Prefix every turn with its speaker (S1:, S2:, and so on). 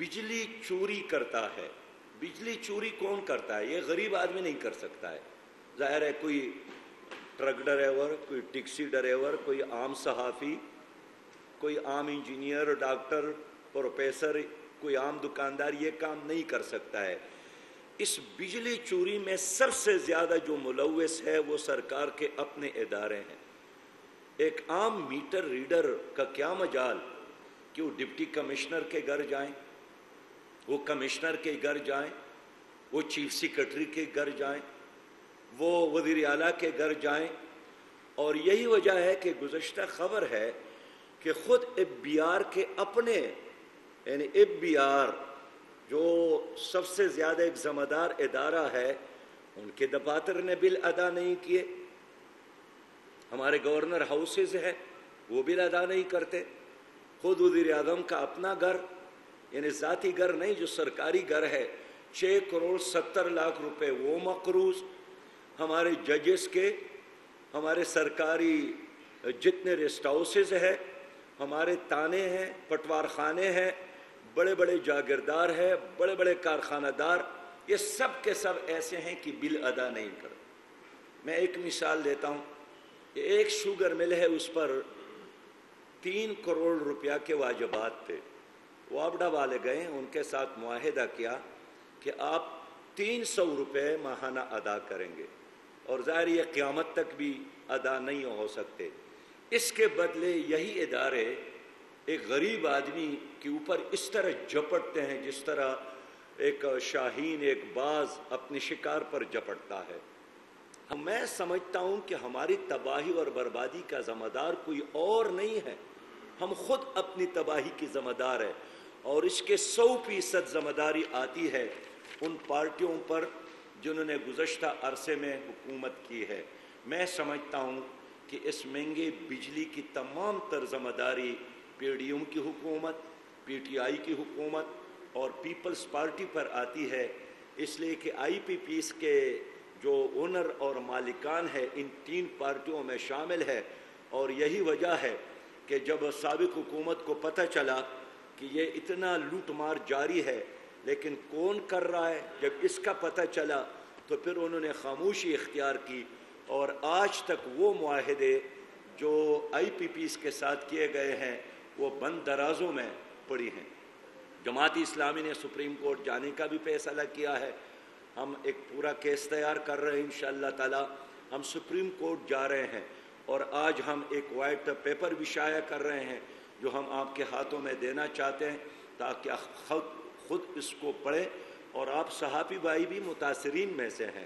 S1: बिजली चोरी करता है। बिजली चोरी कौन करता है? ये गरीब आदमी नहीं कर सकता है। जाहिर है कोई ट्रक ड्राइवर, कोई टैक्सी ड्राइवर, कोई आम सहाफ़ी, कोई आम इंजीनियर, डॉक्टर, प्रोफेसर, कोई आम दुकानदार ये काम नहीं कर सकता है। इस बिजली चोरी में सबसे ज़्यादा जो मुलव्वस है वो सरकार के अपने इदारे हैं। एक आम मीटर रीडर का क्या मजाल कि वो डिप्टी कमिश्नर के घर जाएं, वो कमिश्नर के घर जाएं, वो चीफ सेक्रेटरी के घर जाएं, वो वज़ीर आला के घर जाएं। और यही वजह है कि गुज़श्ता ख़बर है कि ख़ुद FBI के अपने यानी FBI जो सबसे ज़्यादा एक ज़िम्मेदार इदारा है, उनके दफातर ने बिल अदा नहीं किए। हमारे गवर्नर हाउसेज है वो बिल अदा नहीं करते। खुद वज़ीर आज़म का अपना घर यानी ज़ाती घर नहीं, जो सरकारी घर है, 6 करोड़ 70 लाख रुपए वो मक़रूज़। हमारे जजेस के, हमारे सरकारी जितने रेस्ट हाउसेज है, हमारे ताने हैं, पटवार खाने हैं, बड़े बड़े जागीरदार हैं, बड़े बड़े कारखानादार, ये सब के सब ऐसे हैं कि बिल अदा नहीं करते। मैं एक मिसाल देता हूँ। एक शुगर मिल है, उस पर 3 करोड़ रुपया के वाजिबात थे। वापडा वाले गए, उनके साथ मुआहिदा किया कि आप 300 रुपये माहाना अदा करेंगे, और ज़ाहिर ये क़यामत तक भी अदा नहीं हो सकते। इसके बदले यही इदारे एक गरीब आदमी के ऊपर इस तरह झपटते हैं जिस तरह एक शाहीन, एक बाज अपने शिकार पर झपटता है। मैं समझता हूँ कि हमारी तबाही और बर्बादी का ज़िम्मेदार कोई और नहीं है, हम खुद अपनी तबाही की ज़िम्मेदार है। और इसके 100% ज़िम्मेदारी आती है उन पार्टियों पर जिन्होंने गुज़श्ता अरसे में हुकूमत की है। मैं समझता हूँ कि इस महंगे बिजली की तमाम तर ज़िम्मेदारी PDM की हुकूमत, PTI की हुकूमत और पीपल्स पार्टी पर आती है, इसलिए कि IPPs के जो ओनर और मालिकान है इन 3 पार्टियों में शामिल है। और यही वजह है कि जब साबिक़ हुकूमत को पता चला कि ये इतना लूट मार जारी है, लेकिन कौन कर रहा है, जब इसका पता चला तो फिर उन्होंने खामोशी इख्तियार की। और आज तक वो मुआहिदे जो IPPs के साथ किए गए हैं वो बंद दराजों में पड़ी हैं। जमात इस्लामी ने सुप्रीम कोर्ट जाने का भी फैसला किया है। हम एक पूरा केस तैयार कर रहे हैं, इंशाअल्लाह ताला हम सुप्रीम कोर्ट जा रहे हैं। और आज हम एक वाइट पेपर भी शाया कर रहे हैं जो हम आपके हाथों में देना चाहते हैं, ताकि खुद इसको पढ़ें। और आप सहाफ़ी भाई भी मुतासिरीन में से हैं।